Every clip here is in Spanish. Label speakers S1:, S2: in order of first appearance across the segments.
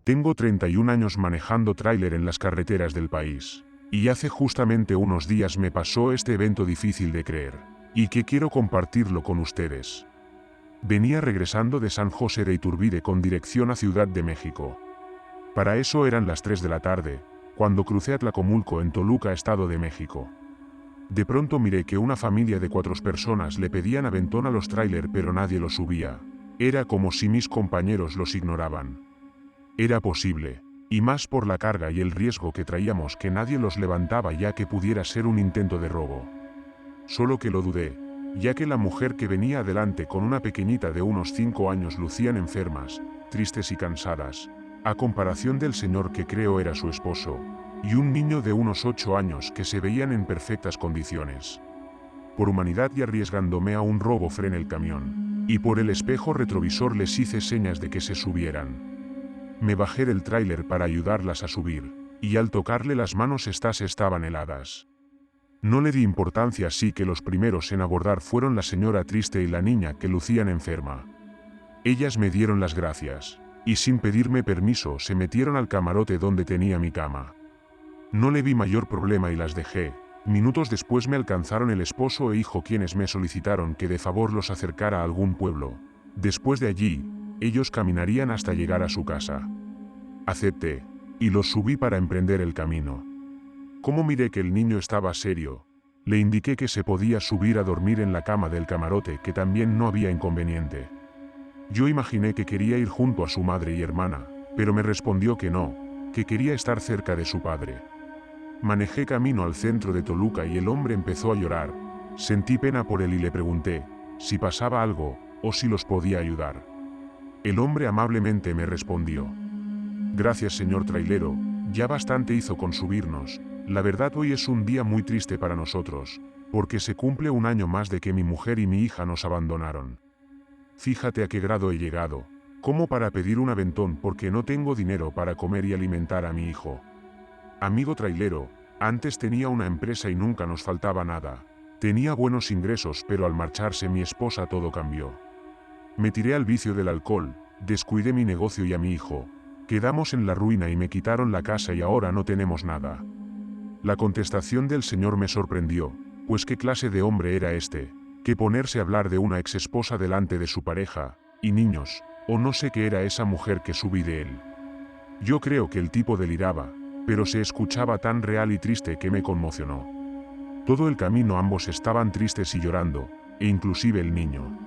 S1: Tengo 31 años manejando tráiler en las carreteras del país. Y hace justamente unos días me pasó este evento difícil de creer. Y que quiero compartirlo con ustedes. Venía regresando de San José de Iturbide con dirección a Ciudad de México. Para eso eran las 3 de la tarde, cuando crucé a Tlacomulco en Toluca, Estado de México. De pronto miré que una familia de 4 personas le pedían aventón a los tráiler, pero nadie los subía. Era como si mis compañeros los ignoraban. Era posible, y más por la carga y el riesgo que traíamos, que nadie los levantaba, ya que pudiera ser un intento de robo. Solo que lo dudé, ya que la mujer que venía adelante con una pequeñita de unos 5 años lucían enfermas, tristes y cansadas, a comparación del señor que creo era su esposo, y un niño de unos 8 años que se veían en perfectas condiciones. Por humanidad y arriesgándome a un robo, frené el camión, y por el espejo retrovisor les hice señas de que se subieran. Me bajé del tráiler para ayudarlas a subir, y al tocarle las manos estas estaban heladas. No le di importancia, así que los primeros en abordar fueron la señora triste y la niña que lucían enferma. Ellas me dieron las gracias, y sin pedirme permiso se metieron al camarote donde tenía mi cama. No le vi mayor problema y las dejé. Minutos después me alcanzaron el esposo e hijo, quienes me solicitaron que de favor los acercara a algún pueblo. Después de allí, ellos caminarían hasta llegar a su casa. Acepté, y los subí para emprender el camino. Como miré que el niño estaba serio, le indiqué que se podía subir a dormir en la cama del camarote, que también no había inconveniente. Yo imaginé que quería ir junto a su madre y hermana, pero me respondió que no, que quería estar cerca de su padre. Manejé camino al centro de Toluca y el hombre empezó a llorar. Sentí pena por él y le pregunté si pasaba algo o si los podía ayudar. El hombre amablemente me respondió: gracias, señor trailero, ya bastante hizo con subirnos. La verdad, hoy es un día muy triste para nosotros, porque se cumple un año más de que mi mujer y mi hija nos abandonaron. Fíjate a qué grado he llegado, como para pedir un aventón porque no tengo dinero para comer y alimentar a mi hijo. Amigo trailero, antes tenía una empresa y nunca nos faltaba nada. Tenía buenos ingresos, pero al marcharse mi esposa todo cambió. Me tiré al vicio del alcohol, descuidé mi negocio y a mi hijo. Quedamos en la ruina y me quitaron la casa y ahora no tenemos nada. La contestación del señor me sorprendió, pues qué clase de hombre era este, que ponerse a hablar de una exesposa delante de su pareja, y niños, o no sé qué era esa mujer que subí de él. Yo creo que el tipo deliraba, pero se escuchaba tan real y triste que me conmocionó. Todo el camino ambos estaban tristes y llorando, e inclusive el niño.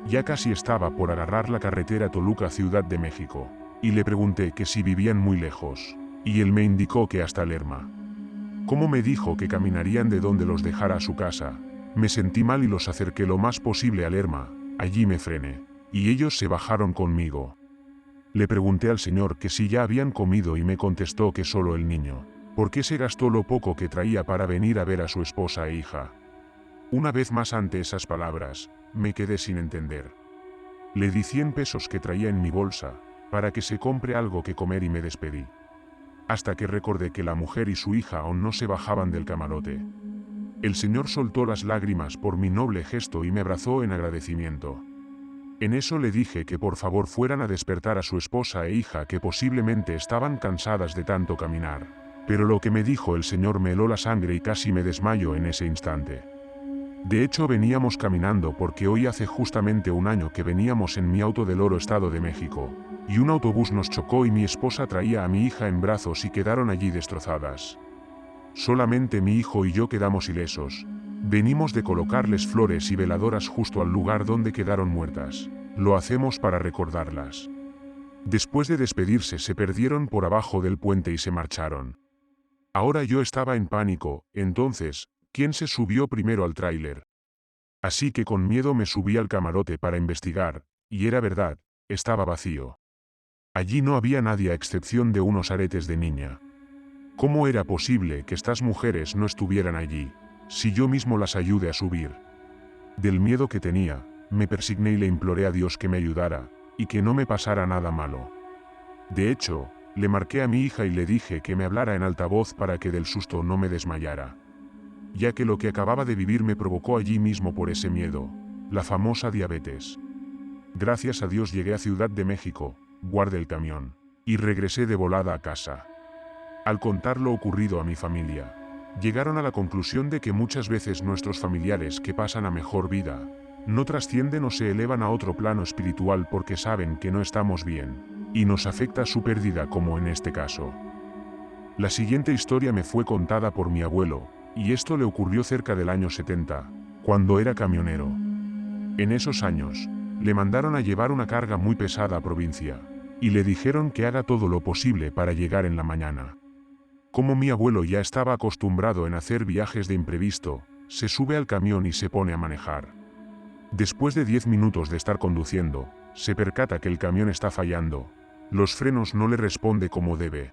S1: Ya casi estaba por agarrar la carretera Toluca, Ciudad de México, y le pregunté que si vivían muy lejos, y él me indicó que hasta Lerma. Como me dijo que caminarían de donde los dejara a su casa, me sentí mal y los acerqué lo más posible a Lerma. Allí me frené, y ellos se bajaron conmigo. Le pregunté al señor que si ya habían comido y me contestó que solo el niño, porque se gastó lo poco que traía para venir a ver a su esposa e hija. Una vez más, ante esas palabras, me quedé sin entender. Le di 100 pesos que traía en mi bolsa, para que se compre algo que comer, y me despedí. Hasta que recordé que la mujer y su hija aún no se bajaban del camarote. El señor soltó las lágrimas por mi noble gesto y me abrazó en agradecimiento. En eso le dije que por favor fueran a despertar a su esposa e hija, que posiblemente estaban cansadas de tanto caminar. Pero lo que me dijo el señor me heló la sangre y casi me desmayo en ese instante. De hecho, veníamos caminando porque hoy hace justamente un año que veníamos en mi auto del Oro, Estado de México, y un autobús nos chocó y mi esposa traía a mi hija en brazos y quedaron allí destrozadas. Solamente mi hijo y yo quedamos ilesos. Venimos de colocarles flores y veladoras justo al lugar donde quedaron muertas. Lo hacemos para recordarlas. Después de despedirse se perdieron por abajo del puente y se marcharon. Ahora yo estaba en pánico. Entonces, ¿quién se subió primero al tráiler? Así que con miedo me subí al camarote para investigar, y era verdad, estaba vacío. Allí no había nadie a excepción de unos aretes de niña. ¿Cómo era posible que estas mujeres no estuvieran allí, si yo mismo las ayudé a subir? Del miedo que tenía, me persigné y le imploré a Dios que me ayudara, y que no me pasara nada malo. De hecho, le marqué a mi hija y le dije que me hablara en altavoz para que del susto no me desmayara. Ya que lo que acababa de vivir me provocó allí mismo por ese miedo, la famosa diabetes. Gracias a Dios llegué a Ciudad de México, guardé el camión, y regresé de volada a casa. Al contar lo ocurrido a mi familia, llegaron a la conclusión de que muchas veces nuestros familiares que pasan a mejor vida, no trascienden o se elevan a otro plano espiritual porque saben que no estamos bien, y nos afecta su pérdida como en este caso. La siguiente historia me fue contada por mi abuelo, y esto le ocurrió cerca del año 70, cuando era camionero. En esos años, le mandaron a llevar una carga muy pesada a provincia, y le dijeron que haga todo lo posible para llegar en la mañana. Como mi abuelo ya estaba acostumbrado en hacer viajes de imprevisto, se sube al camión y se pone a manejar. Después de 10 minutos de estar conduciendo, se percata que el camión está fallando. Los frenos no le responde como debe.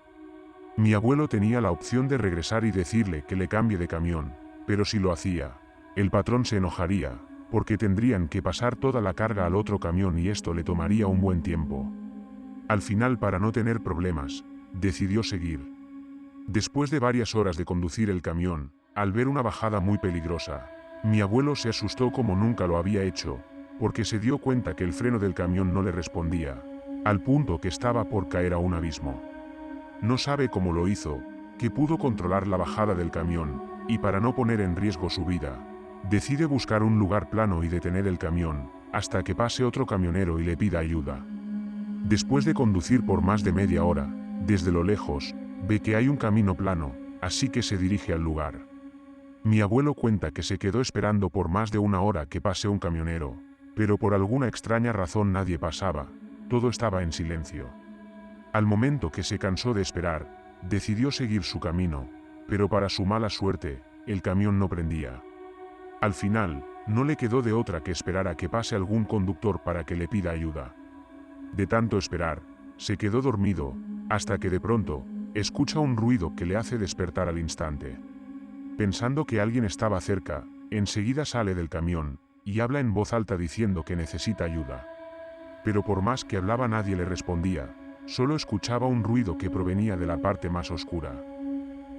S1: Mi abuelo tenía la opción de regresar y decirle que le cambie de camión, pero si lo hacía, el patrón se enojaría, porque tendrían que pasar toda la carga al otro camión y esto le tomaría un buen tiempo. Al final, para no tener problemas, decidió seguir. Después de varias horas de conducir el camión, al ver una bajada muy peligrosa, mi abuelo se asustó como nunca lo había hecho, porque se dio cuenta que el freno del camión no le respondía, al punto que estaba por caer a un abismo. No sabe cómo lo hizo, que pudo controlar la bajada del camión, y para no poner en riesgo su vida, decide buscar un lugar plano y detener el camión, hasta que pase otro camionero y le pida ayuda. Después de conducir por más de media hora, desde lo lejos, ve que hay un camino plano, así que se dirige al lugar. Mi abuelo cuenta que se quedó esperando por más de una hora que pase un camionero, pero por alguna extraña razón nadie pasaba, todo estaba en silencio. Al momento que se cansó de esperar, decidió seguir su camino, pero para su mala suerte, el camión no prendía. Al final, no le quedó de otra que esperar a que pase algún conductor para que le pida ayuda. De tanto esperar, se quedó dormido, hasta que de pronto, escucha un ruido que le hace despertar al instante. Pensando que alguien estaba cerca, enseguida sale del camión, y habla en voz alta diciendo que necesita ayuda. Pero por más que hablaba nadie le respondía, solo escuchaba un ruido que provenía de la parte más oscura.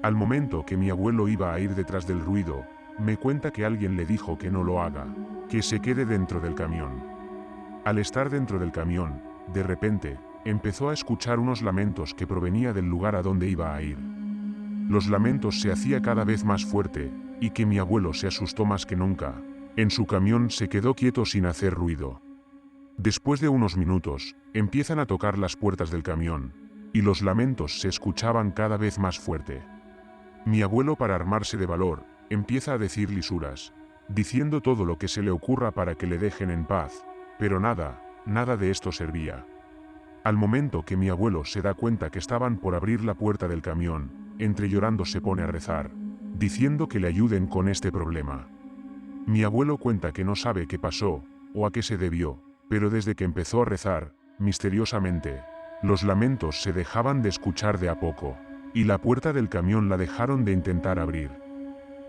S1: Al momento que mi abuelo iba a ir detrás del ruido, me cuenta que alguien le dijo que no lo haga, que se quede dentro del camión. Al estar dentro del camión, de repente, empezó a escuchar unos lamentos que provenía del lugar a donde iba a ir. Los lamentos se hacía cada vez más fuerte, y que mi abuelo se asustó más que nunca. En su camión se quedó quieto sin hacer ruido. Después de unos minutos, empiezan a tocar las puertas del camión, y los lamentos se escuchaban cada vez más fuerte. Mi abuelo, para armarse de valor, empieza a decir lisuras, diciendo todo lo que se le ocurra para que le dejen en paz, pero nada de esto servía. Al momento que mi abuelo se da cuenta que estaban por abrir la puerta del camión, entre llorando se pone a rezar, diciendo que le ayuden con este problema. Mi abuelo cuenta que no sabe qué pasó, o a qué se debió, pero desde que empezó a rezar, misteriosamente, los lamentos se dejaban de escuchar de a poco, y la puerta del camión la dejaron de intentar abrir.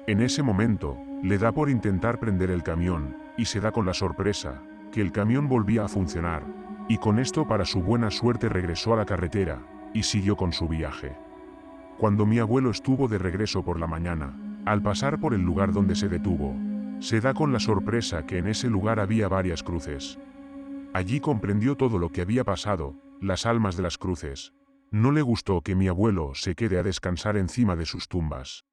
S1: En ese momento, le da por intentar prender el camión, y se da con la sorpresa, que el camión volvía a funcionar, y con esto para su buena suerte regresó a la carretera, y siguió con su viaje. Cuando mi abuelo estuvo de regreso por la mañana, al pasar por el lugar donde se detuvo, se da con la sorpresa que en ese lugar había varias cruces. Allí comprendió todo lo que había pasado, las almas de las cruces. No le gustó que mi abuelo se quede a descansar encima de sus tumbas.